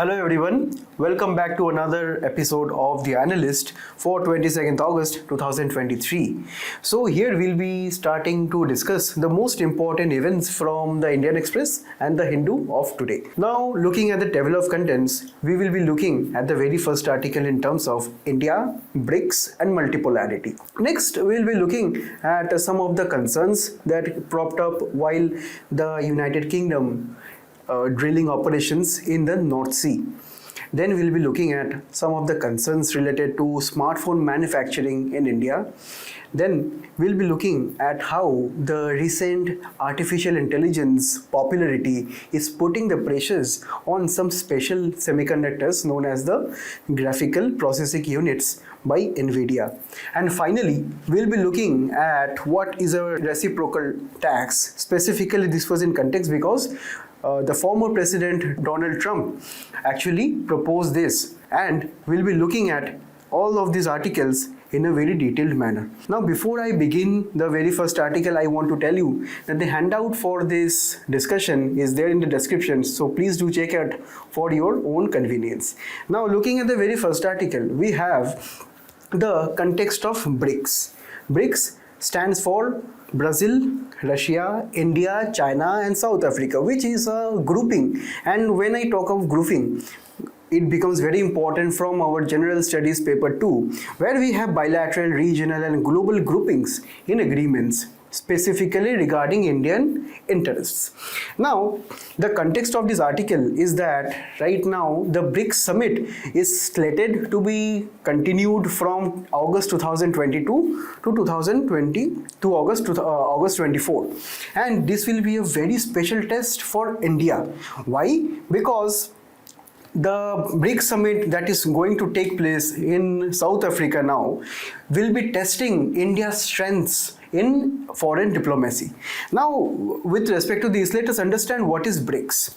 Hello everyone, welcome back to another episode of The Analyst for 22nd August 2023. So here we'll be starting to discuss the most important events from the Indian Express and the Hindu of today. Now looking at the table of contents, we will be looking at the very first article in terms of India, BRICS and multipolarity. Next we'll be looking at some of the concerns that propped up while the United Kingdom drilling operations in the North Sea. Then we'll be looking at some of the concerns related to smartphone manufacturing in India. Then we'll be looking at how the recent artificial intelligence popularity is putting the pressures on some special semiconductors known as the graphical processing units by Nvidia. And finally, we'll be looking at what is a reciprocal tax. Specifically, this was in context because the former President Donald Trump actually proposed this, and we'll be looking at all of these articles in a very detailed manner. Now, before I begin the very first article, I want to tell you that the handout for this discussion is there in the description, so please do check it for your own convenience. Now, looking at the very first article, we have the context of BRICS. BRICS stands for Brazil, Russia, India, China and South Africa, which is a grouping. And when I talk of grouping, it becomes very important from our general studies paper 2, where we have bilateral, regional and global groupings in agreements specifically regarding Indian interests. Now, the context of this article is that right now the BRICS summit is slated to be continued from August 2022 to August 24, and this will be a very special test for India. Why? Because the BRICS summit that is going to take place in South Africa now will be testing India's strengths in foreign diplomacy. Now, with respect to this, let us understand what is BRICS.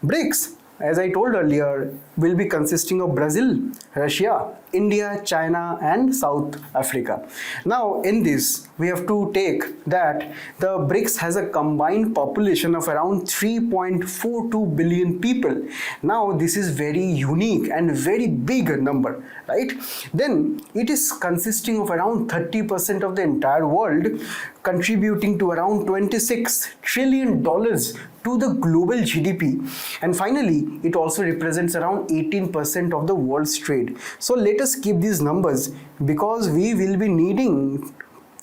BRICS, as I told earlier, will be consisting of Brazil, Russia, India, China and South Africa. Now, in this, we have to take that the BRICS has a combined population of around 3.42 billion people. Now, this is very unique and very big number, right? Then, it is consisting of around 30% of the entire world, contributing to around $26 trillion to the global GDP. And finally, it also represents around 18% of the world's trade. So let us keep these numbers because we will be needing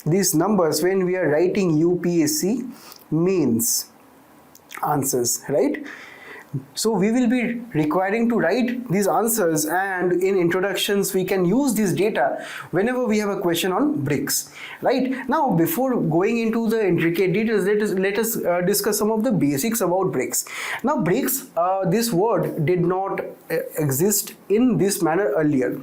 these numbers when we are writing UPSC mains answers, right? So we will be requiring to write these answers, and in introductions we can use this data whenever we have a question on BRICS. Right now, before going into the intricate details, let us discuss some of the basics about BRICS. Now, BRICS, this word did not exist in this manner earlier.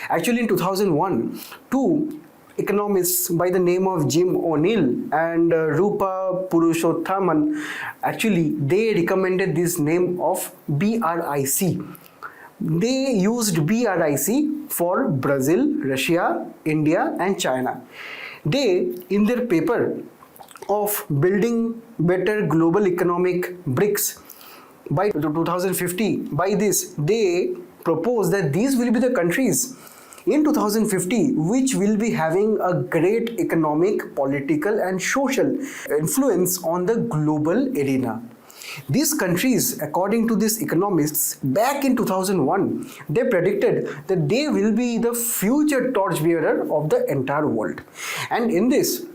Actually, in 2001, two economists by the name of Jim O'Neill and Rupa Purushothaman, actually they recommended this name of BRIC. They used BRIC for Brazil, Russia, India and China. They, in their paper of building better global economic BRICS by 2050, by this they propose that these will be the countries in 2050 which will be having a great economic, political and social influence on the global arena. These countries, according to these economists, back in 2001, they predicted that they will be the future torchbearer of the entire world. And in this,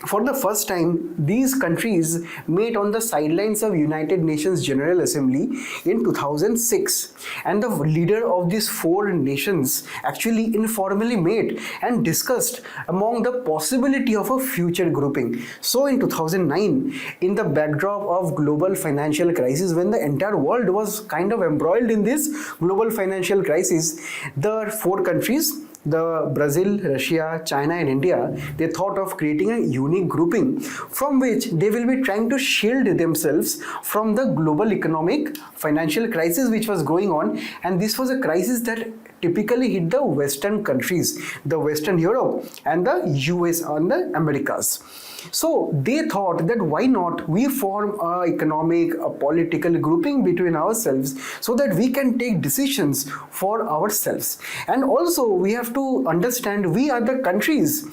for the first time, these countries met on the sidelines of United Nations General Assembly in 2006, and the leader of these four nations actually informally met and discussed among the possibility of a future grouping. So in 2009, in the backdrop of global financial crisis, when the entire world was kind of embroiled in this global financial crisis, the four countries, the Brazil, Russia, China and India, they thought of creating a unique grouping from which they will be trying to shield themselves from the global economic financial crisis which was going on. And this was a crisis that typically hit the Western countries, the Western Europe and the US and the Americas. So they thought that why not we form a economic, a political grouping between ourselves so that we can take decisions for ourselves. And also we have to understand we are the countries,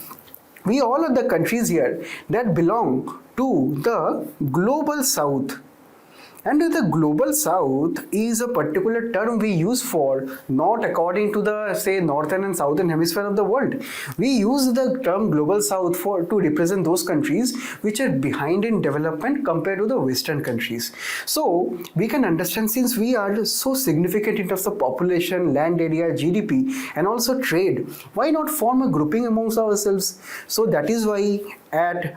we all are the countries here that belong to the global south. And the global south is a particular term we use for not according to the say northern and southern hemisphere of the world. We use the term global south for to represent those countries which are behind in development compared to the western countries. So we can understand, since we are so significant in terms of population, land area, GDP and also trade, why not form a grouping amongst ourselves? So that is why at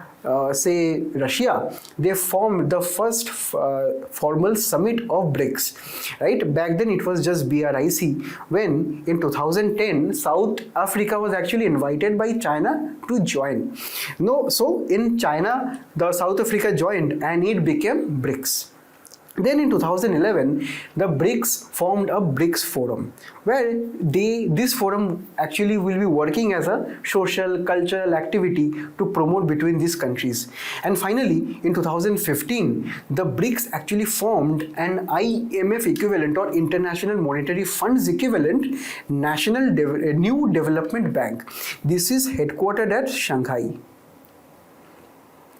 say Russia, they formed the first formal summit of BRICS. Right back then, it was just BRIC. When in 2010, South Africa was actually invited by China to join. No, so in China, the South Africa joined, and it became BRICS. Then in 2011, the BRICS formed a BRICS forum where this forum actually will be working as a social, cultural activity to promote between these countries. And finally, in 2015, the BRICS actually formed an IMF equivalent or International Monetary Funds equivalent New Development Bank. This is headquartered at Shanghai.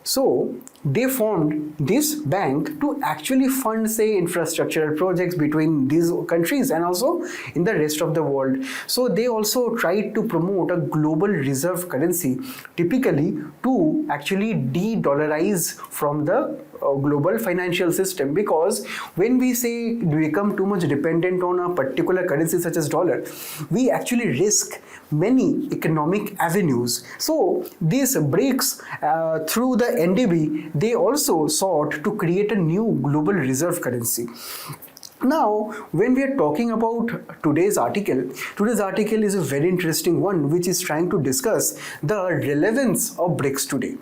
So they formed this bank to actually fund say infrastructural projects between these countries and also in the rest of the world. So they also tried to promote a global reserve currency, typically to actually de-dollarize from the global financial system, because when we say we become too much dependent on a particular currency such as dollar, we actually risk many economic avenues. So these BRICS through the NDB, they also sought to create a new global reserve currency. Now, when we are talking about today's article is a very interesting one which is trying to discuss the relevance of BRICS today.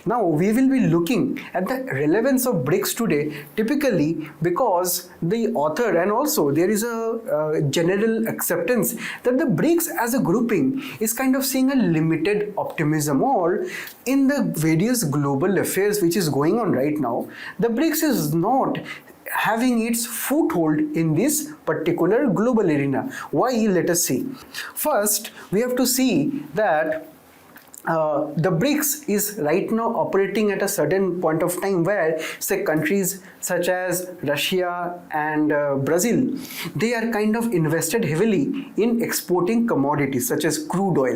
Now, we will be looking at the relevance of BRICS today typically because the author and also there is a general acceptance that the BRICS as a grouping is kind of seeing a limited optimism, or in the various global affairs which is going on right now, the BRICS is not having its foothold in this particular global arena. Why? Let us see. First, we have to see that the BRICS is right now operating at a certain point of time where say countries such as Russia and Brazil, they are kind of invested heavily in exporting commodities such as crude oil,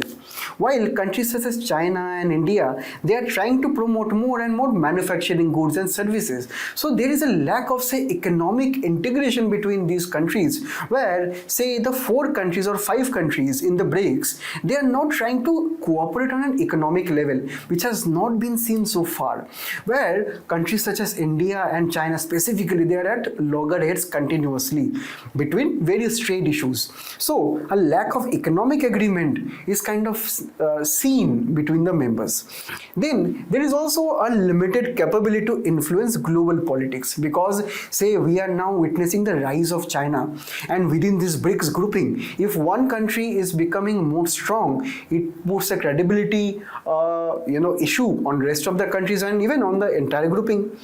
while countries such as China and India, they are trying to promote more and more manufacturing goods and services. So there is a lack of say economic integration between these countries, where say the 4 countries or 5 countries in the BRICS, they are not trying to cooperate on an economic level, which has not been seen so far, where countries such as India and China specifically, they are at loggerheads continuously between various trade issues. So a lack of economic agreement is kind of seen between the members. Then there is also a limited capability to influence global politics, because say we are now witnessing the rise of China, and within this BRICS grouping, if one country is becoming more strong, it puts a credibility issue on rest of the countries and even on the entire grouping.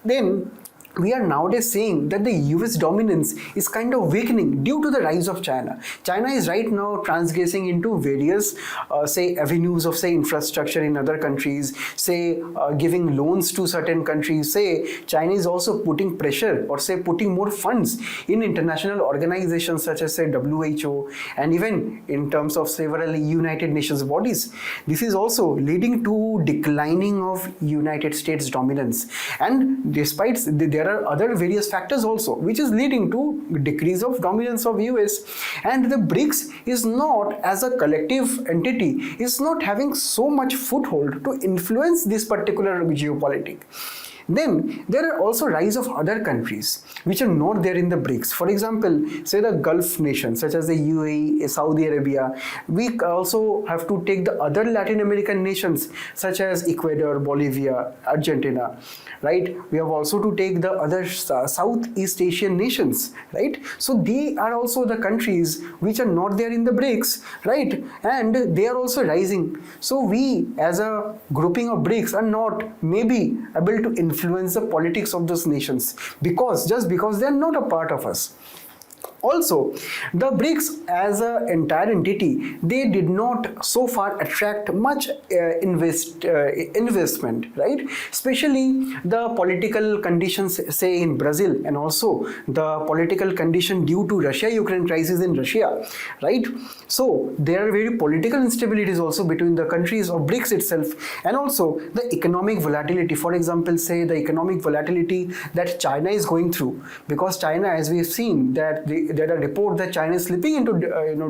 Then we are nowadays saying that the US dominance is kind of weakening due to the rise of China. China is right now transgressing into various say avenues of say infrastructure in other countries, say giving loans to certain countries. Say China is also putting pressure or say putting more funds in international organizations such as say WHO and even in terms of several United Nations bodies. This is also leading to declining of United States dominance, and despite there are other various factors also which is leading to decrease of dominance of US, and the BRICS is not as a collective entity is not having so much foothold to influence this particular geopolitics. Then there are also rise of other countries which are not there in the BRICS. For example, say the Gulf nations such as the UAE, Saudi Arabia. We also have to take the other Latin American nations such as Ecuador, Bolivia, Argentina, right? We have also to take the other Southeast Asian nations, right? So they are also the countries which are not there in the BRICS, right? And they are also rising. So we as a grouping of BRICS are not maybe able to influence the politics of those nations just because they are not a part of us. Also, the BRICS as an entire entity, they did not so far attract much investment, right? Especially the political conditions, say in Brazil, and also the political condition due to Russia-Ukraine crisis in Russia, right? So there are very political instabilities also between the countries of BRICS itself, and also the economic volatility. For example, say the economic volatility that China is going through, because China, as we have seen, that there are reports that China is slipping into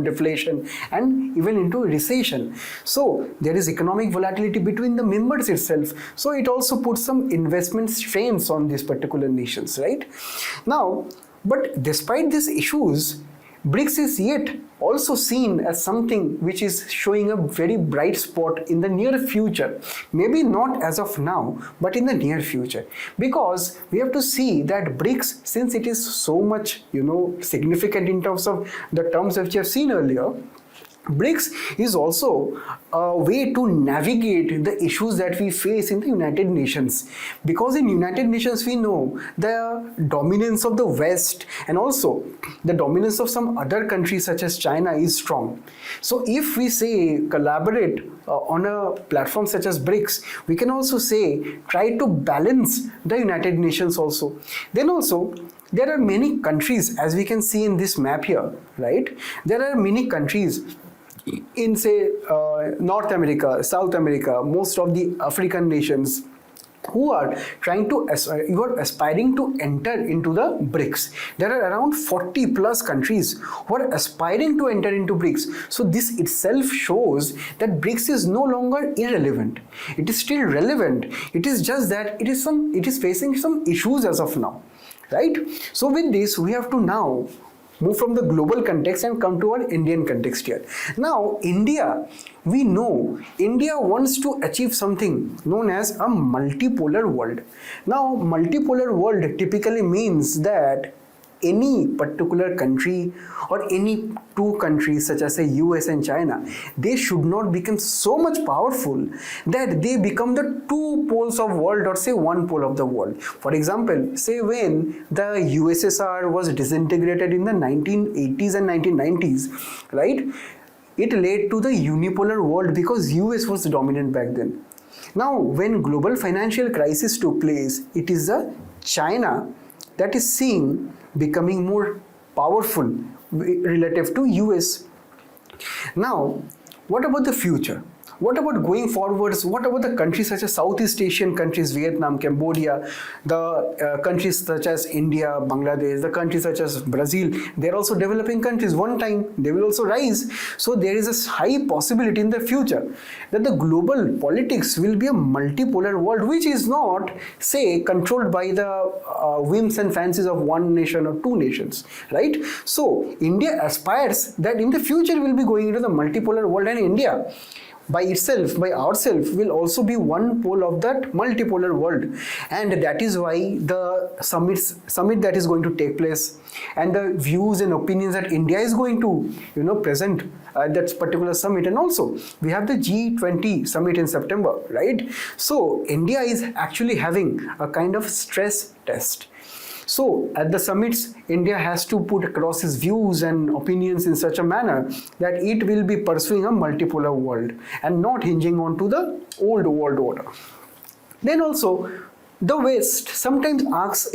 deflation and even into recession. So there is economic volatility between the members itself. So it also puts some investment strains on these particular nations, right? Now, but despite these issues, BRICS is yet also seen as something which is showing a very bright spot in the near future. Maybe not as of now, but in the near future. Because we have to see that BRICS, since it is so much, significant in terms of the terms which we have seen earlier, BRICS is also a way to navigate the issues that we face in the United Nations. Because in United Nations we know the dominance of the West and also the dominance of some other countries such as China is strong. So if we say collaborate on a platform such as BRICS, we can also say try to balance the United Nations also. Then also there are many countries, as we can see in this map here, right? There are many countries in say North America, South America, most of the African nations who are aspiring to enter into the BRICS. There are around 40 plus countries who are aspiring to enter into BRICS. So this itself shows that BRICS is no longer irrelevant. It is still relevant. It is just that it is facing some issues as of now, right? So with this, we have to now move from the global context and come to our Indian context here. Now, India, we know India wants to achieve something known as a multipolar world. Now, multipolar world typically means that any particular country or any two countries such as say US and China, they should not become so much powerful that they become the two poles of world or say one pole of the world. For example, say when the USSR was disintegrated in the 1980s and 1990s, right? It led to the unipolar world because US was dominant back then. Now, when global financial crisis took place, it is the China that is seen becoming more powerful relative to US. Now, what about the future? What about going forwards? What about the countries such as Southeast Asian countries, Vietnam, Cambodia, the countries such as India, Bangladesh, the countries such as Brazil? They're also developing countries. One time, they will also rise. So there is a high possibility in the future that the global politics will be a multipolar world, which is not, say, controlled by the whims and fancies of one nation or two nations, right? So India aspires that in the future we'll be going into the multipolar world, and India by ourselves will also be one pole of that multipolar world. And that is why the summit that is going to take place and the views and opinions that India is going to present at that particular summit. And also we have the G20 summit in September, right? So India is actually having a kind of stress test. So at the summits, India has to put across its views and opinions in such a manner that it will be pursuing a multipolar world and not hinging on to the old world order. Then also, the West sometimes asks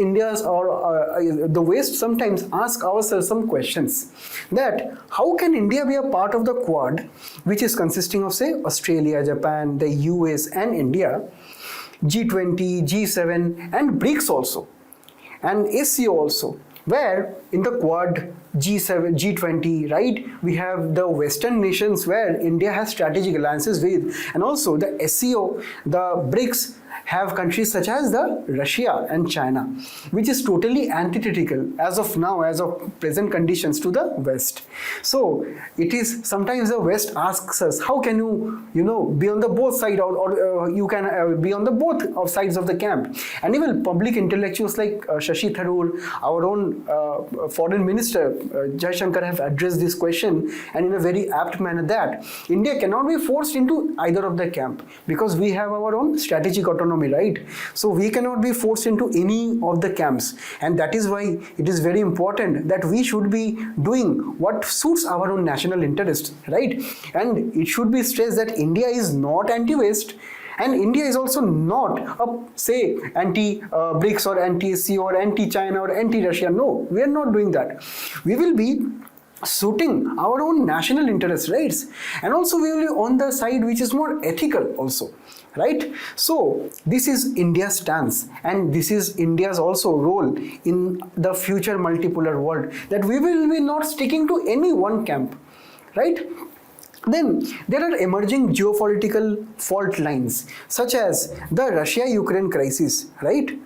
ourselves some questions that how can India be a part of the Quad, which is consisting of say Australia, Japan, the US and India, G20, G7 and BRICS also, and ASEO also, where in the Quad, G7, G20, right, we have the Western nations where India has strategic alliances with, and also the ASEO, the BRICS have countries such as the Russia and China, which is totally antithetical as of now, as of present conditions to the West. So it is sometimes the West asks us, how can you be on the both side, or you can be on the both of sides of the camp. And even public intellectuals like Shashi Tharoor, our own foreign minister Jai Shankar, have addressed this question, and in a very apt manner, that India cannot be forced into either of the camp, because we have our own strategic autonomy, right? So we cannot be forced into any of the camps, and that is why it is very important that we should be doing what suits our own national interest, right? And it should be stressed that India is not anti-West, and India is also not say anti-BRICS or anti-SC or anti-China or anti-Russia. No, we are not doing that. We will be suiting our own national interests, right? And also we will be on the side which is more ethical also, right? So this is India's stance, and this is India's also role in the future multipolar world, that we will be not sticking to any one camp, right? Then there are emerging geopolitical fault lines, such as the Russia-Ukraine crisis, right?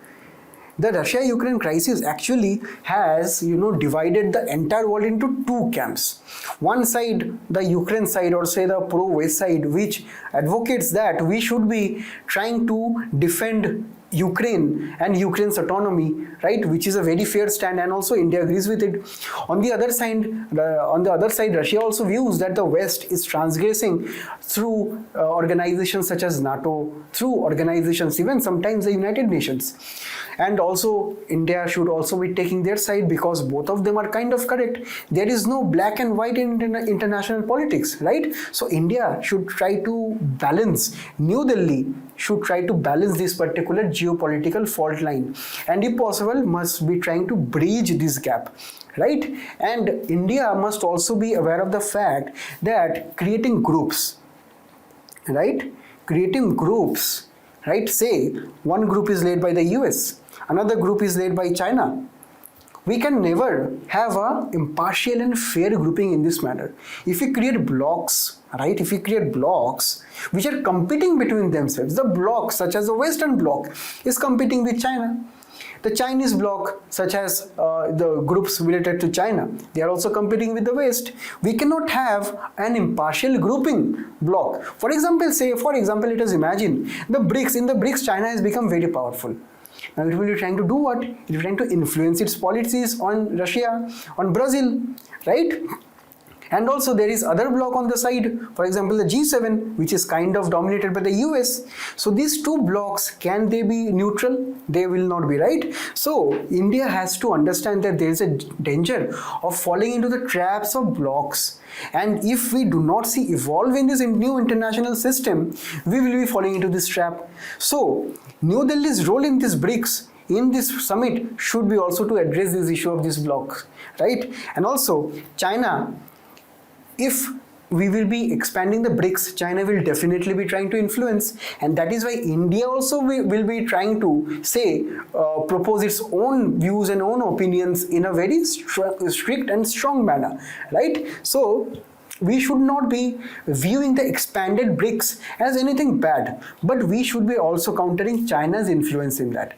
The Russia-Ukraine crisis actually has, divided the entire world into two camps. One side, the Ukraine side, or say the pro-West side, which advocates that we should be trying to defend Ukraine and Ukraine's autonomy, right, which is a very fair stand, and also India agrees with it. On the other side, Russia also views that the West is transgressing through organizations such as NATO, through organizations, even sometimes the United Nations. And also India should also be taking their side, because both of them are kind of correct. There is no black and white in international politics, right? So India should try to balance, New Delhi should try to balance this particular geopolitical fault line, and if possible must be trying to bridge this gap, right? And India must also be aware of the fact that creating groups, right? Say one group is led by the US, another group is led by China. We can never have a impartial and fair grouping in this manner. If we create blocks, right? If we create blocks which are competing between themselves, the bloc such as the Western bloc is competing with China. The Chinese bloc, such as the groups related to China, they are also competing with the West. We cannot have an impartial grouping bloc. For example, let us imagine the BRICS. In the BRICS, China has become very powerful. Now it will be trying to do what? It will be trying to influence its policies on Russia, on Brazil, right? And also there is other bloc on the side, for example the G7, which is kind of dominated by the US. So these two blocs, can they be neutral? They will not be, right? So India has to understand that there is a danger of falling into the traps of blocs, and if we do not see evolve in this new international system, we will be falling into this trap. So New Delhi's role in this BRICS, in this summit, should be also to address this issue of this bloc, right? And also China, if we will be expanding the BRICS, China will definitely be trying to influence, and that is why India also will be trying to propose its own views and own opinions in a very strict and strong manner, right? So we should not be viewing the expanded BRICS as anything bad, but we should be also countering China's influence in that.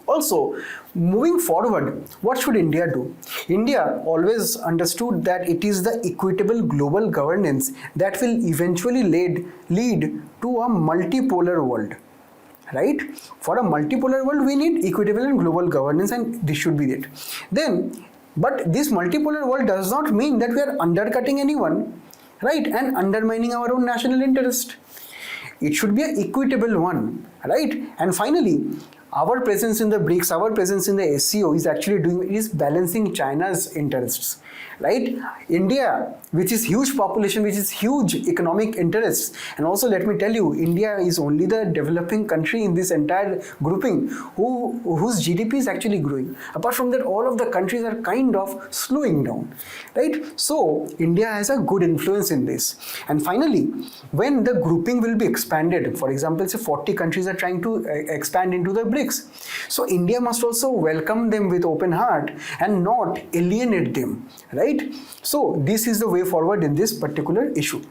Also, moving forward, what should India do? India always understood that it is the equitable global governance that will eventually lead to a multipolar world, right? For a multipolar world, we need equitable and global governance, and this should be it. But this multipolar world does not mean that we are undercutting anyone, right, and undermining our own national interest. It should be an equitable one, right? And finally, our presence in the BRICS, our presence in the SCO is balancing China's interests, right? India, which is huge population, which is huge economic interests, and also let me tell you, India is only the developing country in this entire grouping whose GDP is actually growing. Apart from that, all of the countries are kind of slowing down, right? So India has a good influence in this. And finally, when the grouping will be expanded, for example, say 40 countries are trying to expand into the BRICS. So India must also welcome them with open heart and not alienate them, right? So this is the way forward in this particular issue.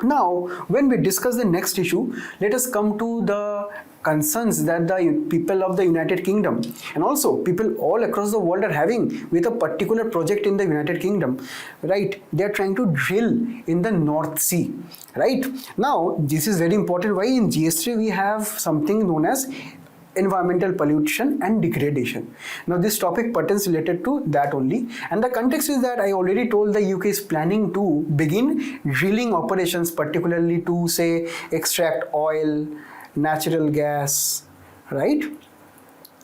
Now, when we discuss the next issue, let us come to the concerns that the people of the United Kingdom and also people all across the world are having with a particular project in the United Kingdom, right? They are trying to drill in the North Sea, right? Now, this is very important. Why? In GS3 we have something known as environmental pollution and degradation. Now this topic pertains related to that only, and the context is that I already told the UK is planning to begin drilling operations, particularly to say extract oil, natural gas, right,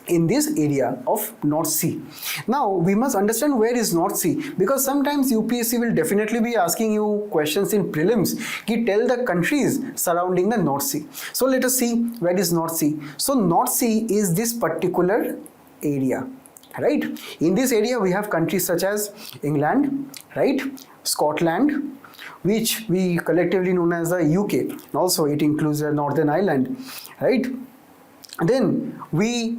in this area of North Sea. Now we must understand where is North Sea, because sometimes UPSC will definitely be asking you questions in prelims ki tell the countries surrounding the North Sea. So let us see where is North Sea. So North Sea is this particular area, right? In this area we have countries such as England, right, Scotland, which we collectively known as the UK, and also it includes the Northern Ireland, right? Then we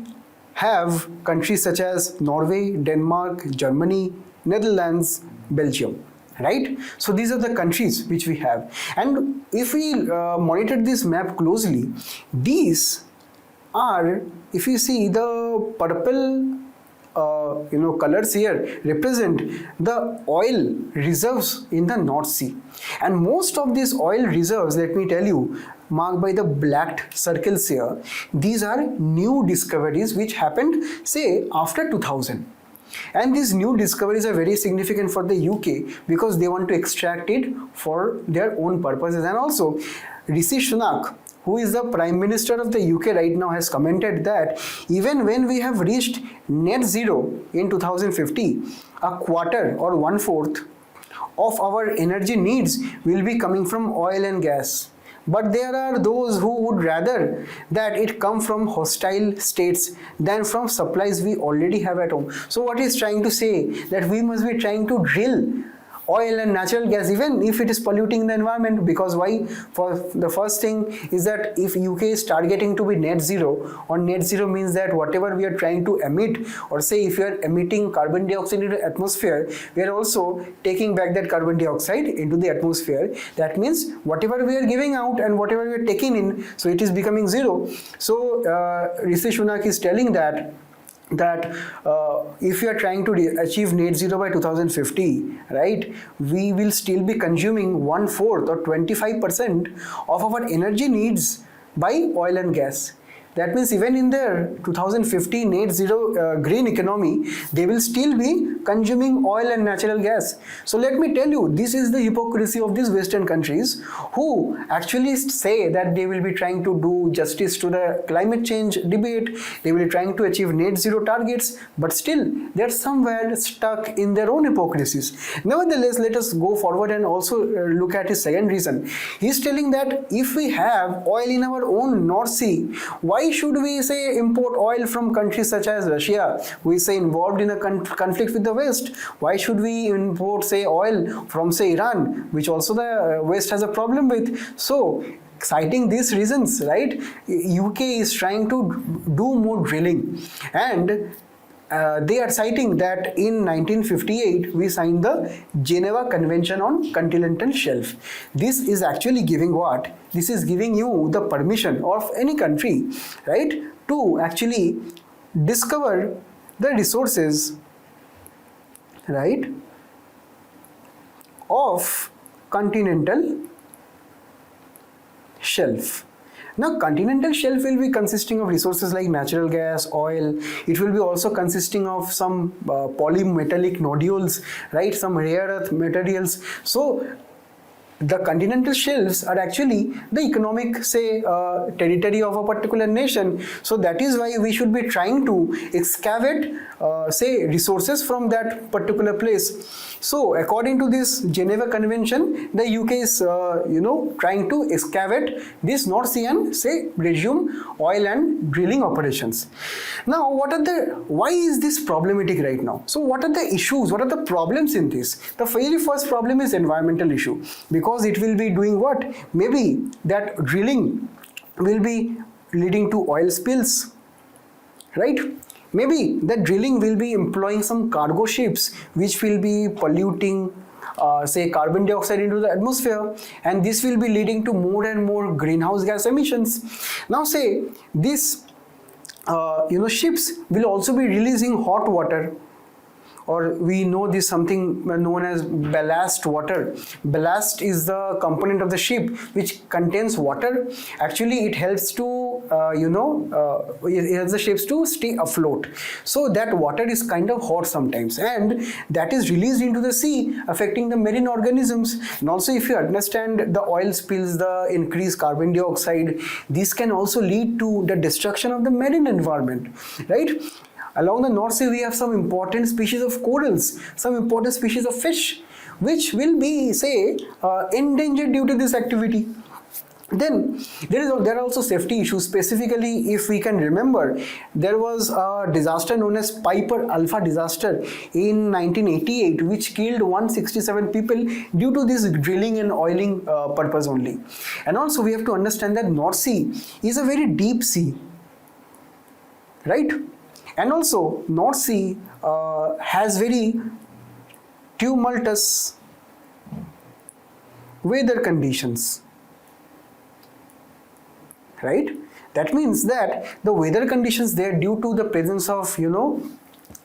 have countries such as Norway, Denmark, Germany, Netherlands, Belgium, right? So these are the countries which we have, and if we monitor this map closely, these are, if you see the purple colors here represent the oil reserves in the North Sea, and most of these oil reserves, let me tell you, marked by the black circles here, these are new discoveries which happened say after 2000. And these new discoveries are very significant for the UK because they want to extract it for their own purposes. And also Rishi Sunak, who is the Prime Minister of the UK right now, has commented that even when we have reached net zero in 2050, a quarter or 1/4 of our energy needs will be coming from oil and gas. But there are those who would rather that it come from hostile states than from supplies we already have at home. So what is trying to say that we must be trying to drill oil and natural gas even if it is polluting the environment. Because why? For the first thing is that if UK is targeting to be net zero, or net zero means that whatever we are trying to emit, or say if you are emitting carbon dioxide into the atmosphere, we are also taking back that carbon dioxide into the atmosphere. That means whatever we are giving out and whatever we are taking in, so it is becoming zero. So Rishi Sunak is telling that if you are trying to achieve net zero by 2050, right, we will still be consuming 1/4 or 25% of our energy needs by oil and gas. That means even in their 2050 net zero green economy, they will still be consuming oil and natural gas. So let me tell you, this is the hypocrisy of these Western countries who actually say that they will be trying to do justice to the climate change debate, they will be trying to achieve net zero targets, but still they are somewhere stuck in their own hypocrisies. Nevertheless, let us go forward and also look at his second reason. He is telling that if we have oil in our own North Sea, why should we say import oil from countries such as Russia, who is say involved in a conflict with the West? Why should we import say oil from say Iran, which also the West has a problem with? So citing these reasons, right, UK is trying to do more drilling, and they are citing that in 1958 we signed the Geneva Convention on Continental Shelf. This is actually giving what? This is giving you the permission of any country, right, to actually discover the resources, right, of continental shelf. Now, continental shelf will be consisting of resources like natural gas, oil. It will be also consisting of some polymetallic nodules, right? Some rare earth materials. So, the continental shelves are actually the economic, say, territory of a particular nation. So that is why we should be trying to excavate, say, resources from that particular place. So according to this Geneva Convention, the UK is, trying to excavate this North Sea and, say, resume oil and drilling operations. Now, why is this problematic right now? So what are the issues? What are the problems in this? The very first problem is environmental issue, because it will be doing what? Maybe that drilling will be leading to oil spills, right? Maybe that drilling will be employing some cargo ships which will be polluting say carbon dioxide into the atmosphere, and this will be leading to more and more greenhouse gas emissions. Now say these ships will also be releasing hot water, or we know this something known as ballast water. Ballast is the component of the ship which contains water. Actually, it helps to it helps the ships to stay afloat. So that water is kind of hot sometimes, and that is released into the sea, affecting the marine organisms. And also, if you understand the oil spills, the increased carbon dioxide, this can also lead to the destruction of the marine environment, right? Along the North Sea, we have some important species of corals, some important species of fish, which will be, say, endangered due to this activity. Then there are also safety issues. Specifically, if we can remember, there was a disaster known as Piper Alpha disaster in 1988, which killed 167 people due to this drilling and oiling purpose only. And also, we have to understand that North Sea is a very deep sea, right? And also, North Sea has very tumultuous weather conditions, right? That means that the weather conditions there, due to the presence of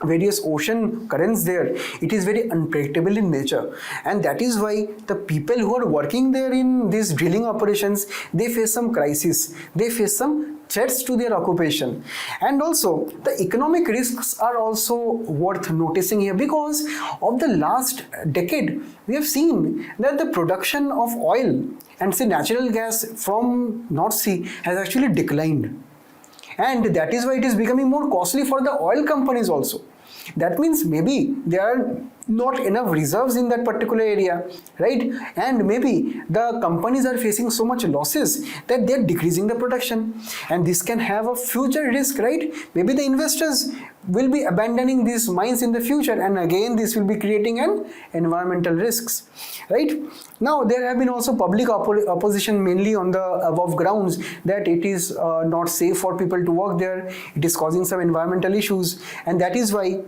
various ocean currents there, it is very unpredictable in nature, and that is why the people who are working there in these drilling operations, they face some crisis, they face some threats to their occupation. And also the economic risks are also worth noticing here, because of the last decade we have seen that the production of oil and say natural gas from North Sea has actually declined, and that is why it is becoming more costly for the oil companies also. That means maybe there are not enough reserves in that particular area, right? And maybe the companies are facing so much losses that they are decreasing the production, and this can have a future risk, right? Maybe the investors will be abandoning these mines in the future, and again this will be creating an environmental risks, right? Now there have been also public opposition, mainly on the above grounds, that it is not safe for people to work there, it is causing some environmental issues, and that is why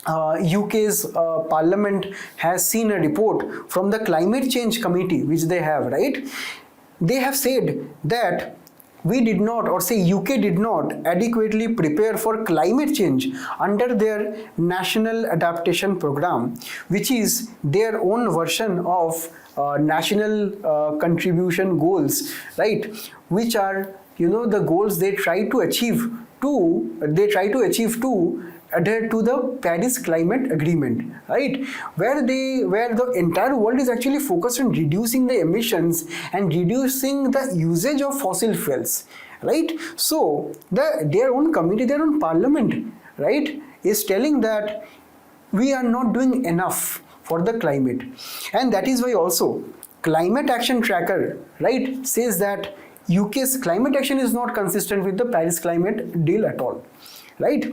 UK's parliament has seen a report from the climate change committee which they have, right? They have said that we did not, or say UK did not adequately prepare for climate change under their national adaptation program, which is their own version of national contribution goals, right? Which are the goals they try to achieve to adhere to the Paris Climate Agreement, right? Where the entire world is actually focused on reducing the emissions and reducing the usage of fossil fuels, right? So their own committee, their own parliament, right, is telling that we are not doing enough for the climate, and that is why also Climate Action Tracker, right, says that UK's climate action is not consistent with the Paris Climate Deal at all, right?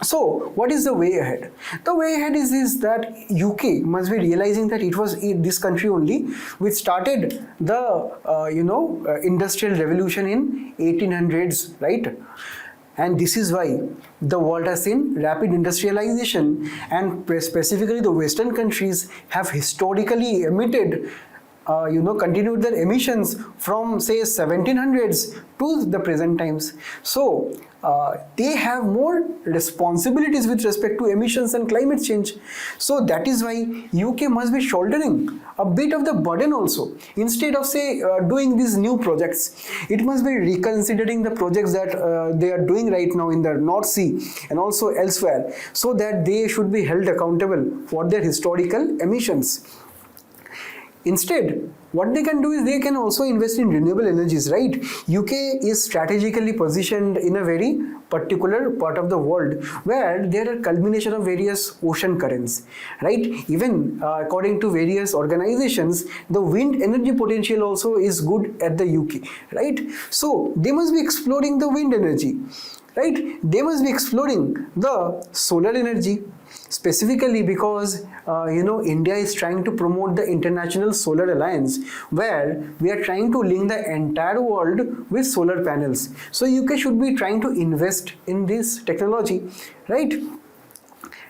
So what is the way ahead? The way ahead is that UK must be realizing that it was this country only which started the industrial revolution in 1800s, right? And this is why the world has seen rapid industrialization, and specifically the Western countries have historically emitted continued their emissions from say 1700s to the present times. So they have more responsibilities with respect to emissions and climate change. So that is why UK must be shouldering a bit of the burden also. Instead of say doing these new projects, it must be reconsidering the projects that they are doing right now in the North Sea and also elsewhere, so that they should be held accountable for their historical emissions. Instead, what they can do is they can also invest in renewable energies, right? UK is strategically positioned in a very particular part of the world where there are culmination of various ocean currents, right? Even according to various organizations, the wind energy potential also is good at the UK, right? So they must be exploring the wind energy, right? They must be exploring the solar energy, specifically because India is trying to promote the International Solar Alliance, where we are trying to link the entire world with solar panels. So UK should be trying to invest in this technology, right?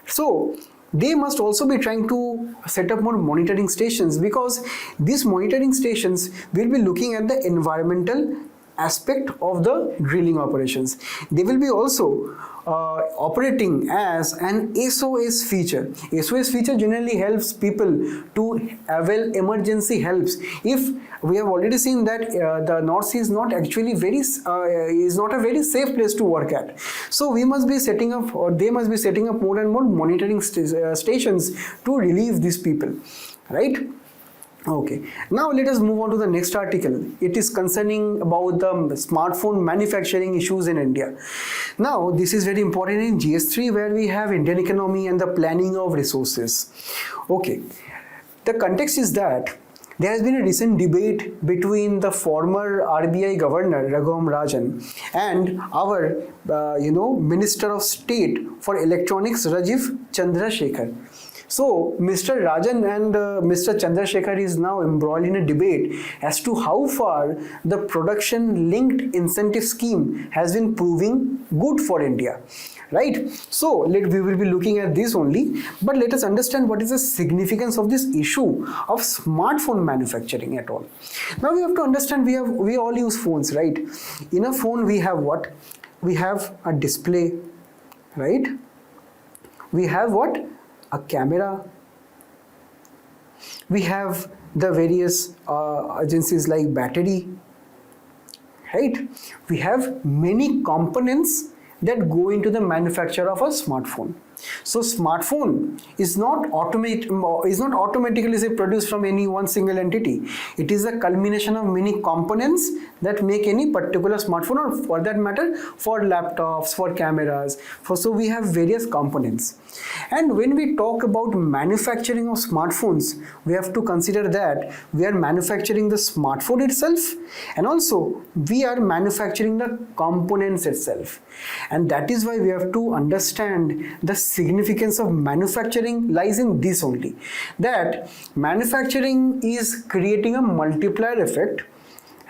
So they must also be trying to set up more monitoring stations, because these monitoring stations will be looking at the environmental aspect of the drilling operations. They will be also operating as an SOS feature. SOS feature generally helps people to avail emergency helps. If we have already seen that the North Sea is not actually is not a very safe place to work at, so we must be setting up, or they must be setting up more and more monitoring stations to relieve these people, right? Okay, now let us move on to the next article. It is concerning about the smartphone manufacturing issues in India. Now, this is very important in GS3, where we have Indian economy and the planning of resources. Okay, the context is that there has been a recent debate between the former RBI governor Raghuram Rajan and our Minister of State for Electronics Rajiv Chandrasekhar. So Mr. Rajan and Mr. Chandrasekhar is now embroiled in a debate as to how far the production linked incentive scheme has been proving good for India. Right? So we will be looking at this only, but let us understand what is the significance of this issue of smartphone manufacturing at all. Now we have to understand, we all use phones, right? In a phone we have what? We have a display, right? We have what? A camera. We have the various agencies like battery, right? We have many components that go into the manufacture of a smartphone. So smartphone is not automatically say produced from any one single entity. It is a culmination of many components that make any particular smartphone, or for that matter for laptops, for cameras, so we have various components. And when we talk about manufacturing of smartphones, we have to consider that we are manufacturing the smartphone itself, and also we are manufacturing the components itself. And that is why we have to understand the significance of manufacturing lies in this only, that manufacturing is creating a multiplier effect,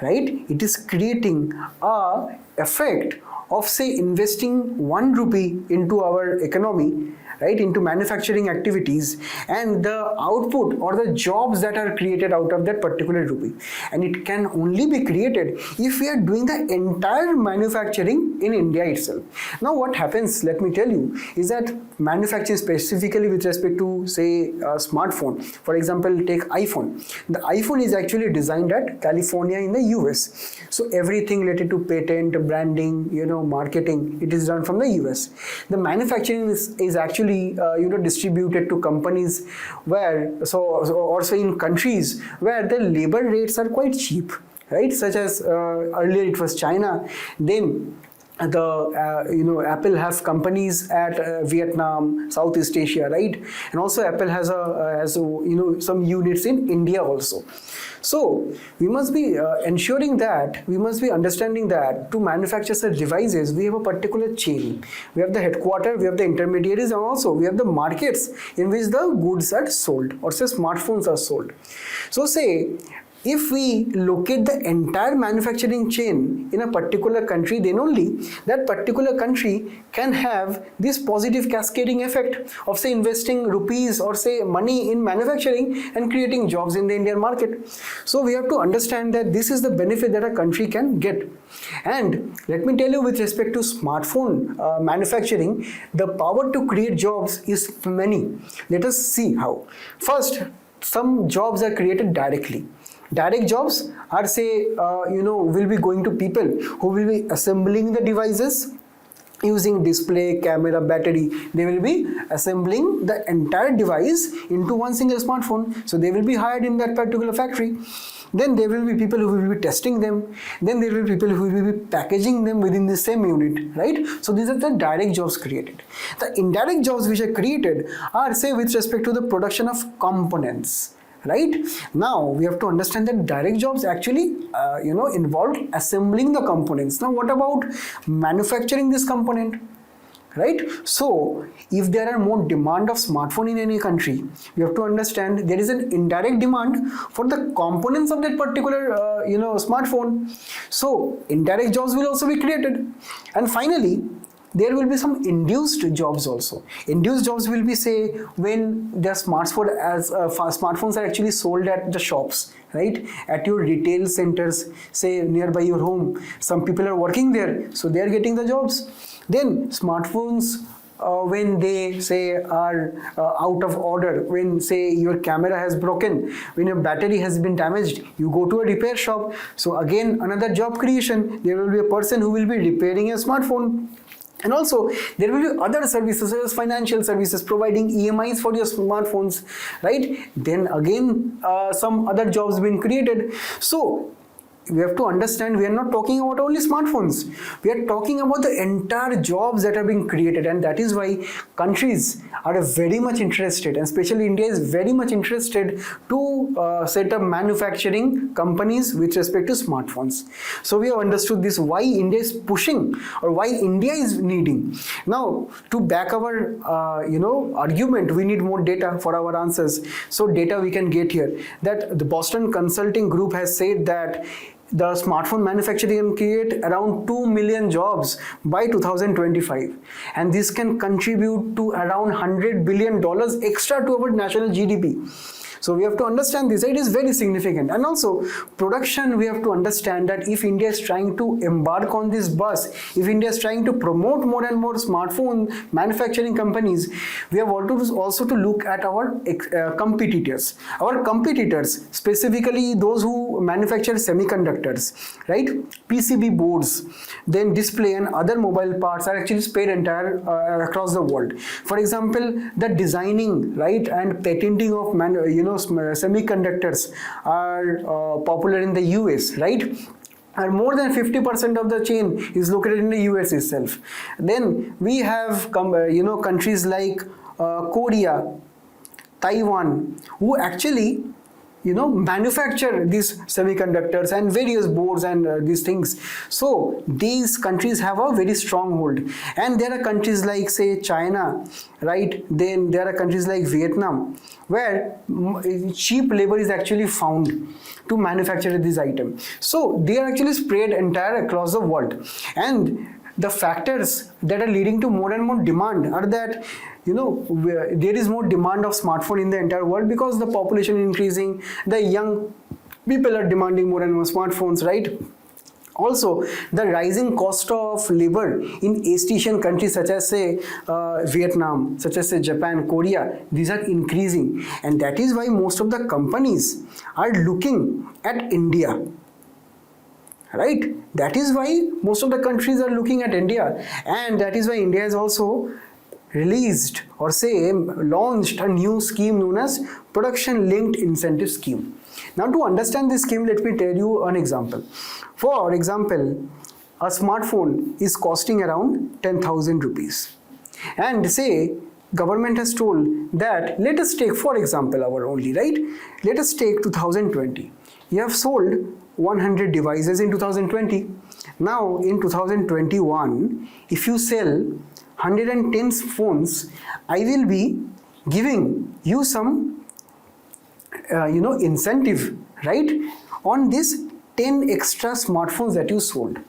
right? It is creating a effect of say investing 1 rupee into our economy, right, into manufacturing activities, and the output or the jobs that are created out of that particular rupee. And it can only be created if we are doing the entire manufacturing in India itself. Now what happens, let me tell you, is that manufacturing specifically with respect to say a smartphone, for example take iPhone. The iPhone is actually designed at California in the US. So everything related to patent, branding, marketing, it is done from the US. The manufacturing is actually distributed to companies where also in countries where the labor rates are quite cheap, right? Such as earlier it was China, then Apple have companies at Vietnam, Southeast Asia, right? And also Apple has some units in India also. So we must be ensuring that, we must be understanding that to manufacture such devices, we have a particular chain. We have the headquarters, we have the intermediaries, and also we have the markets in which the goods are sold, or say smartphones are sold. So say, if we locate the entire manufacturing chain in a particular country, then only that particular country can have this positive cascading effect of say investing rupees or say money in manufacturing and creating jobs in the Indian market. So we have to understand that this is the benefit that a country can get. And let me tell you, with respect to smartphone manufacturing, the power to create jobs is many. Let us see how. First, some jobs are created directly. Direct jobs are say, will be going to people who will be assembling the devices using display, camera, battery. They will be assembling the entire device into one single smartphone. So they will be hired in that particular factory. Then there will be people who will be testing them. Then there will be people who will be packaging them within the same unit, right? So these are the direct jobs created. The indirect jobs which are created are say with respect to the production of components. Right? Now we have to understand that direct jobs actually involve assembling the components. Now what about manufacturing this component? Right? So if there are more demand of smartphone in any country, we have to understand there is an indirect demand for the components of that particular smartphone. So indirect jobs will also be created. And finally, there will be some induced jobs also. Induced jobs will be, say, when the smartphones are actually sold at the shops, right, at your retail centers, say nearby your home. Some people are working there, so they are getting the jobs. Then smartphones, when they say are out of order, when say your camera has broken, when your battery has been damaged, you go to a repair shop. So again, another job creation. There will be a person who will be repairing a smartphone. And also there will be other services such as financial services, providing EMIs for your smartphones, right? Then again some other jobs been created. So we have to understand, we are not talking about only smartphones, we are talking about the entire jobs that are being created. And that is why countries are very much interested, and especially India is very much interested to set up manufacturing companies with respect to smartphones. So we have understood this, why India is pushing, or why India is needing. Now to back our argument, we need more data for our answers. So data we can get here, that the Boston Consulting Group has said that the smartphone manufacturing can create around 2 million jobs by 2025, and this can contribute to around $100 billion extra to our national GDP. So we have to understand this, it is very significant. And also production, we have to understand that if India is trying to embark on this bus, if India is trying to promote more and more smartphone manufacturing companies, we have also to look at our competitors. Our competitors, specifically those who manufacture semiconductors, right? PCB boards, then display and other mobile parts are actually spread across the world. For example, the designing, right, and patenting of semiconductors are popular in the US, right? And more than 50% of the chain is located in the US itself. Then we have countries like Korea, Taiwan, who actually manufacture these semiconductors and various boards and these things. So these countries have a very strong hold. And there are countries like, say, China, right? Then there are countries like Vietnam, where cheap labor is actually found to manufacture this item. So they are actually spread entire across the world. And the factors that are leading to more and more demand are that there is more demand of smartphone in the entire world because the population increasing, the young people are demanding more and more smartphones, right? Also, the rising cost of labor in East Asian countries such as, say, Vietnam, such as, say, Japan, Korea, these are increasing. And that is why most of the companies are looking at India. Right? That is why most of the countries are looking at India. And that is why India has also released, or say launched, a new scheme known as Production Linked Incentive Scheme. Now to understand this scheme, let me tell you an example. For example, a smartphone is costing around 10,000 rupees. And say government has told that, let us take for example our only, right? Let us take 2020. You have sold 100 devices in 2020. Now in 2021, if you sell 110 phones, I will be giving you some incentive, right, on this 10 extra smartphones that you sold.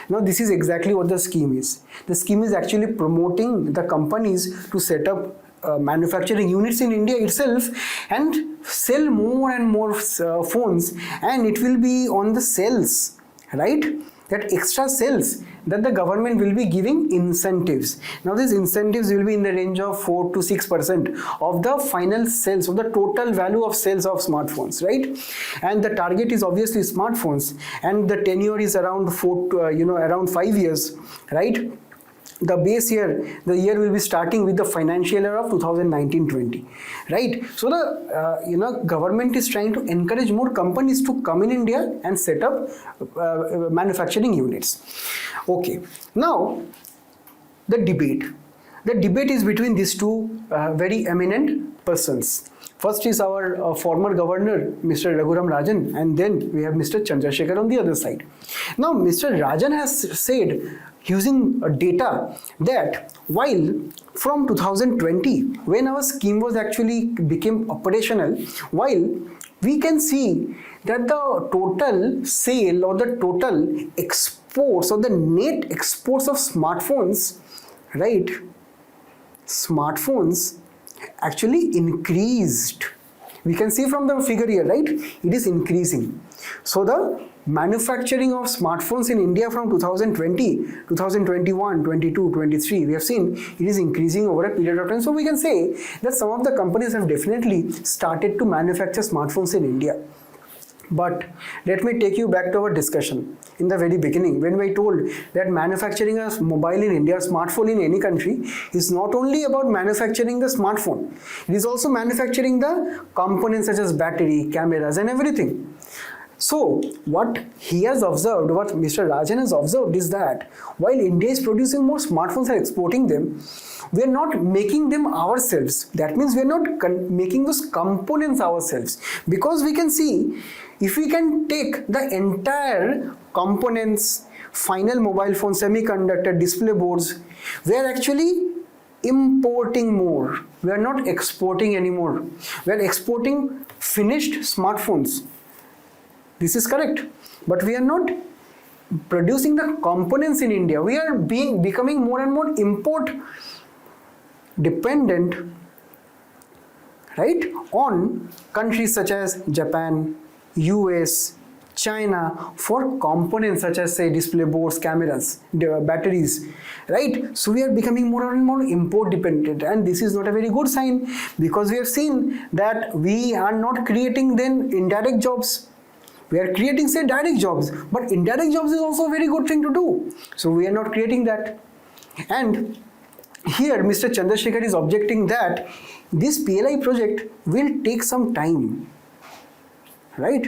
Now this is exactly what the scheme is. The scheme is actually promoting the companies to set up manufacturing units in India itself and sell more and more phones, and it will be on the sales, right? That extra sales that the government will be giving incentives. Now these incentives will be in the range of 4 to 6% of the final sales, of the total value of sales of smartphones, right? And the target is obviously smartphones, and the tenure is around around 5 years, right? The base year, the year will be starting with the financial year of 2019-20, right? So the government is trying to encourage more companies to come in India and set up manufacturing units. Okay, now the debate. The debate is between these two very eminent persons. First is our former governor, Mr. Raghuram Rajan, and then we have Mr. Chandrasekhar on the other side. Now, Mr. Rajan has said, using data, that while from 2020, when our scheme was actually became operational, while we can see that the total sale or the total exports or the net exports of smartphones, right, smartphones actually increased. We can see from the figure here, right? It is increasing. So the manufacturing of smartphones in India from 2020, 2021, 22, 23, we have seen it is increasing over a period of time. So we can say that some of the companies have definitely started to manufacture smartphones in India. But let me take you back to our discussion in the very beginning when I told that manufacturing a mobile in India or smartphone in any country is not only about manufacturing the smartphone, it is also manufacturing the components such as battery, cameras and everything. So what he has observed, what Mr. Rajan has observed is that while India is producing more smartphones and exporting them, we are not making them ourselves. That means we are not making those components ourselves, because we can see if we can take the entire components, final mobile phone, semiconductor, display boards, we are actually importing more. We are not exporting anymore. We are exporting finished smartphones. This is correct. But we are not producing the components in India. We are becoming more and more import dependent, right, on countries such as Japan, US, China for components such as say display boards, cameras, batteries, right? So we are becoming more and more import dependent, and this is not a very good sign, because we have seen that we are not creating then indirect jobs. We are creating say direct jobs, but indirect jobs is also a very good thing to do. So we are not creating that. And here Mr. Chandrasekhar is objecting that this PLI project will take some time, right?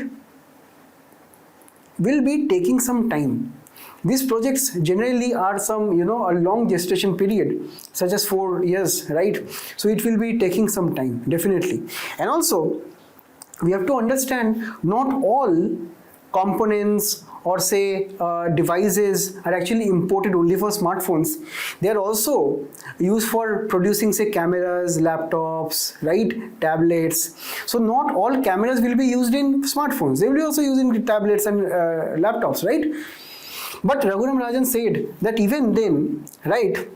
Will be taking some time. These projects generally are some, a long gestation period, such as 4 years, right? So it will be taking some time, definitely. And also, we have to understand not all components or say devices are actually imported only for smartphones. They are also used for producing say cameras, laptops, right, tablets. So not all cameras will be used in smartphones. They will be also used in tablets and laptops, right? But Raghuram Rajan said that even then, right,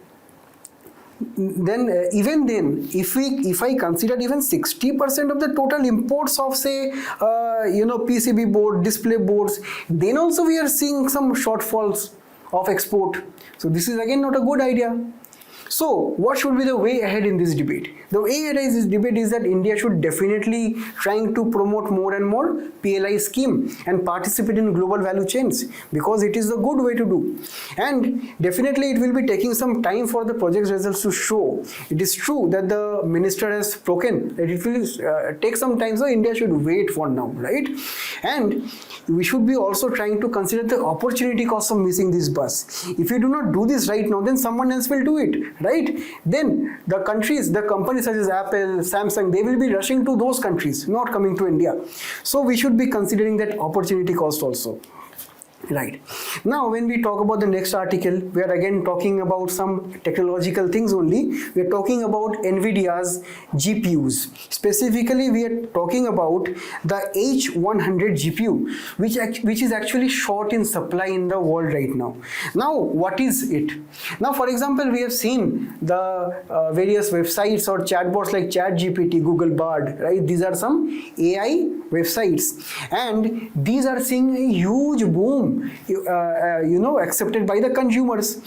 even then, if I consider even 60% of the total imports of say PCB board, display boards, then also we are seeing some shortfalls of export. So this is again not a good idea. So what should be the way ahead in this debate? The way ahead in this debate is that India should definitely trying to promote more and more PLI scheme and participate in global value chains, because it is the good way to do. And definitely it will be taking some time for the project results to show. It is true that the minister has spoken that it will take some time, so India should wait for now, right? And we should be also trying to consider the opportunity cost of missing this bus. If you do not do this right now, then someone else will do it, right? Then the countries, the companies such as Apple, Samsung, they will be rushing to those countries, not coming to India. So we should be considering that opportunity cost also. Right. Now, when we talk about the next article, we are again talking about some technological things only. We are talking about Nvidia's GPUs. Specifically, we are talking about the H100 GPU, which is actually short in supply in the world right now. Now, what is it? Now, for example, we have seen the various websites or chatbots like ChatGPT, Google Bard, right? These are some AI websites, and these are seeing a huge boom, accepted by the consumers.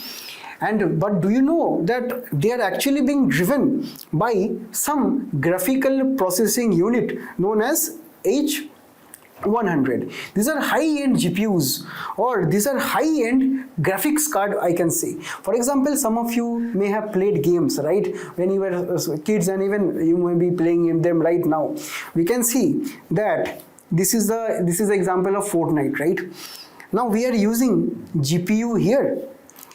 But do you know that they are actually being driven by some graphical processing unit known as H100. These are high-end GPUs, or these are high-end graphics card, I can say. For example, some of you may have played games, right, when you were kids, and even you may be playing them right now. We can see that this is the example of Fortnite, right? Now we are using GPU here,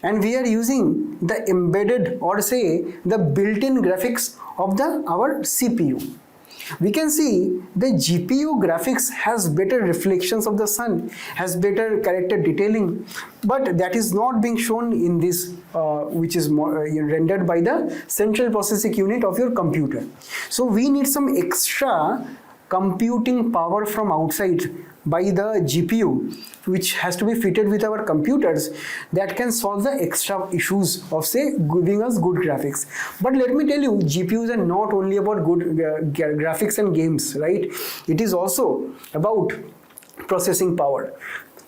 and we are using the embedded, or say the built-in graphics of our CPU. We can see the GPU graphics has better reflections of the sun, has better character detailing, but that is not being shown in this, which is rendered by the central processing unit of your computer. So we need some extra computing power from outside, by the GPU, which has to be fitted with our computers, that can solve the extra issues of, say, giving us good graphics. But let me tell you, GPUs are not only about good graphics and games, right? It is also about processing power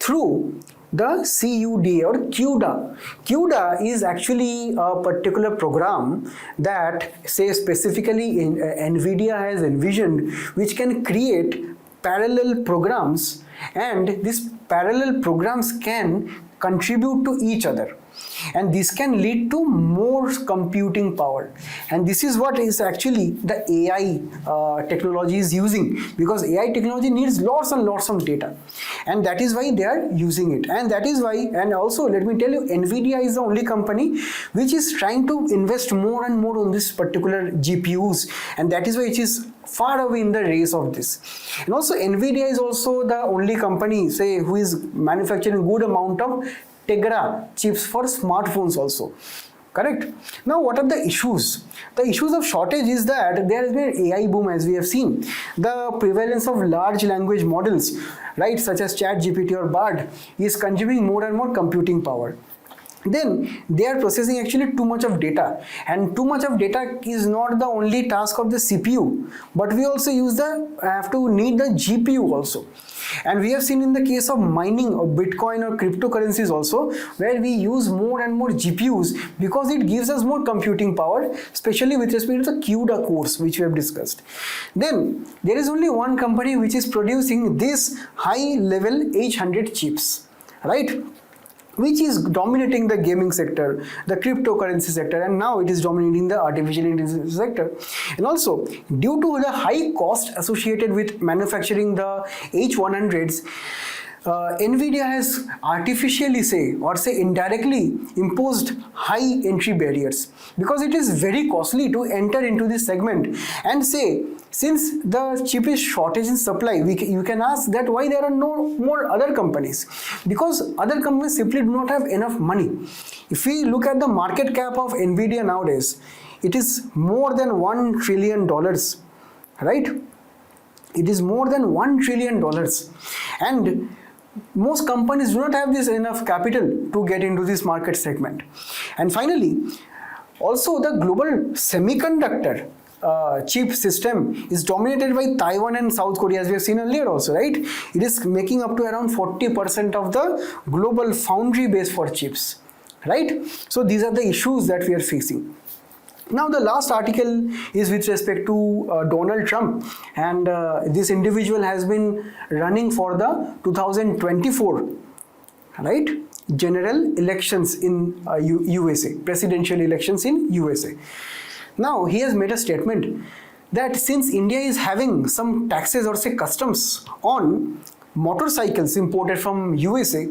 through the CUDA or CUDA. CUDA is actually a particular program that, say, specifically in Nvidia has envisioned, which can create parallel programs, and these parallel programs can contribute to each other, and this can lead to more computing power. And this is what is actually the AI technology is using, because AI technology needs lots and lots of data, and that is why they are using it. And that is why, and also let me tell you, Nvidia is the only company which is trying to invest more and more on this particular GPUs, and that is why it is far away in the race of this. And also Nvidia is also the only company, say, who is manufacturing good amount of Tegra chips for smartphones also. Correct? Now, what are the issues? The issues of shortage is that there has been AI boom, as we have seen. The prevalence of large language models, right, such as ChatGPT or Bard, is consuming more and more computing power. Then they are processing actually too much of data, and too much of data is not the only task of the CPU, but we also have to need the GPU also. And we have seen in the case of mining of Bitcoin or cryptocurrencies also, where we use more and more GPUs because it gives us more computing power, especially with respect to the CUDA course which we have discussed. Then there is only one company which is producing this high level H100 chips, right, which is dominating the gaming sector, the cryptocurrency sector, and now it is dominating the artificial intelligence sector. And also, due to the high cost associated with manufacturing the H100s, Nvidia has artificially indirectly imposed high entry barriers, because it is very costly to enter into this segment. And say, since the chip is shortage in supply, you can ask that why there are no more other companies, because other companies simply do not have enough money. If we look at the market cap of Nvidia nowadays, it is more than $1 trillion, right? It is more than $1 trillion, and most companies do not have this enough capital to get into this market segment. And finally, also the global semiconductor chip system is dominated by Taiwan and South Korea, as we have seen earlier also, right? It is making up to around 40% of the global foundry base for chips, right? So these are the issues that we are facing. Now, the last article is with respect to Donald Trump, and this individual has been running for the 2024, right, general elections in USA, presidential elections in USA. Now, he has made a statement that since India is having some taxes or, say, customs on motorcycles imported from USA,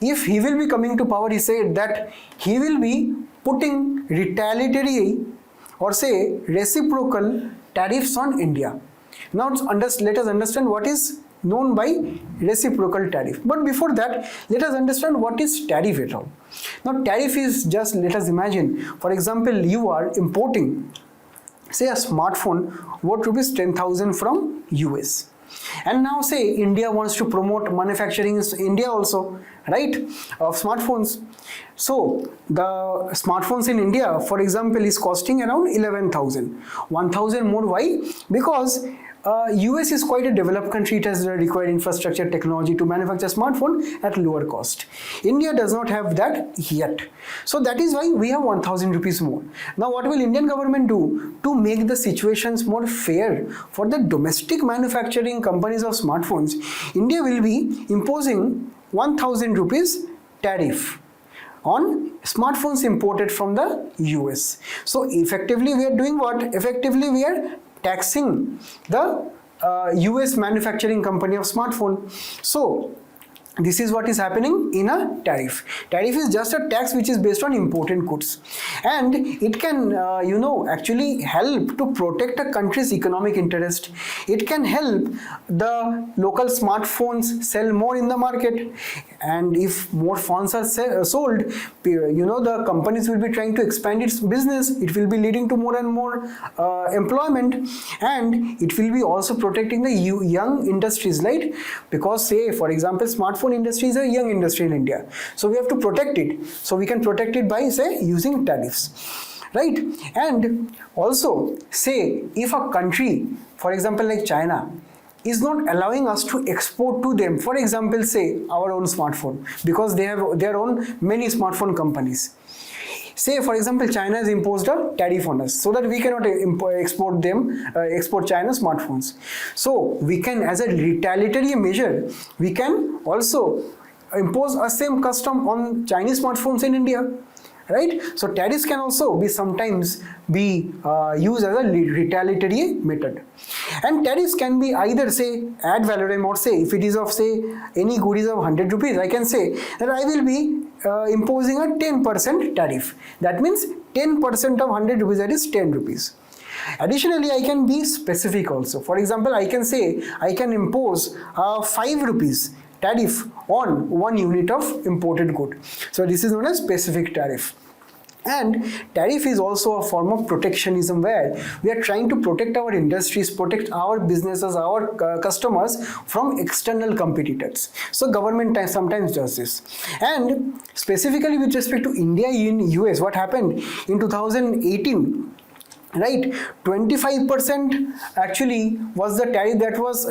if he will be coming to power, he said that he will be putting retaliatory or, say, reciprocal tariffs on India. Now let us understand what is known by reciprocal tariff. But before that, let us understand what is tariff at all. Now, tariff is just, let us imagine, for example, you are importing, say, a smartphone worth rupees 10,000 from US. And now, say, India wants to promote manufacturing in India also, right, of smartphones. So the smartphones in India, for example, is costing around 11,000, 1,000 more. Why? Because US is quite a developed country. It has the required infrastructure, technology to manufacture smartphone at lower cost. India does not have that yet. So that is why we have 1,000 rupees more. Now, what will Indian government do to make the situations more fair for the domestic manufacturing companies of smartphones? India will be imposing 1,000 rupees tariff on smartphones imported from the US. So effectively we are doing what? Effectively we are taxing the US manufacturing company of smartphone. So this is what is happening in a tariff. Tariff is just a tax which is based on imported goods, and it can actually help to protect a country's economic interest. It can help the local smartphones sell more in the market, and if more phones are sold, the companies will be trying to expand its business. It will be leading to more and more employment, and it will be also protecting the young industries, right? Because say for example, smartphone industry is a young industry in India, so we have to protect it. So we can protect it by say using tariffs, right? And also say if a country, for example like China, is not allowing us to export to them, for example say our own smartphone, because they have their own many smartphone companies. Say for example China has imposed a tariff on us so that we cannot export China's smartphones. So we can, as a retaliatory measure, we can also impose a same custom on Chinese smartphones in India, right? So tariffs can also be sometimes be used as a retaliatory method. And tariffs can be either say ad valorem, or say if it is of say any good is of 100 rupees, I can say that I will be imposing a 10% tariff. That means 10% of 100 rupees, that is 10 rupees. Additionally, I can be specific also. For example, I can say I can impose 5 rupees tariff on 1 unit of imported good. So this is known as specific tariff. And tariff is also a form of protectionism, where we are trying to protect our industries, protect our businesses, our customers from external competitors. So government sometimes does this. And specifically with respect to India in US, what happened in 2018, right, 25% actually was the tariff that was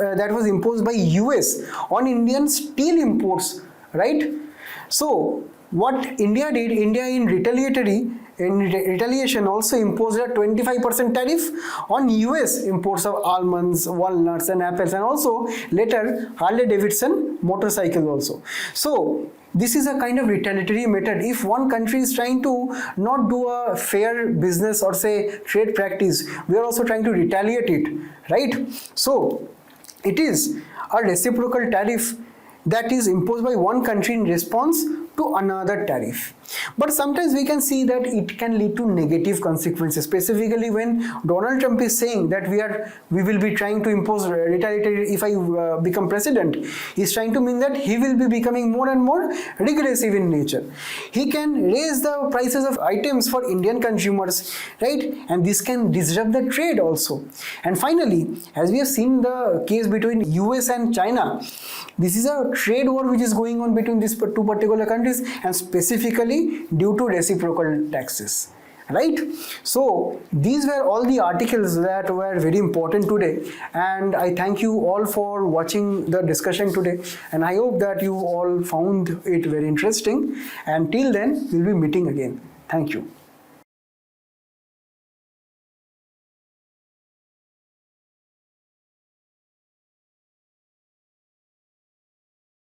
imposed by US on Indian steel imports, right? So what India did, India in retaliation also imposed a 25% tariff on US imports of almonds, walnuts and apples, and also later Harley Davidson motorcycles also. So this is a kind of retaliatory method. If one country is trying to not do a fair business or say trade practice, we are also trying to retaliate it, right? So it is a reciprocal tariff that is imposed by one country in response to another tariff. But sometimes we can see that it can lead to negative consequences, specifically when Donald Trump is saying that we will be trying to impose retaliatory if I become president. He's trying to mean that he will be becoming more and more regressive in nature. He can raise the prices of items for Indian consumers, right? And this can disrupt the trade also. And finally, as we have seen the case between US and China, this is a trade war which is going on between these two particular countries, and specifically due to reciprocal taxes, right? So these were all the articles that were very important today, and I thank you all for watching the discussion today, and I hope that you all found it very interesting. And till then, we'll be meeting again. Thank you.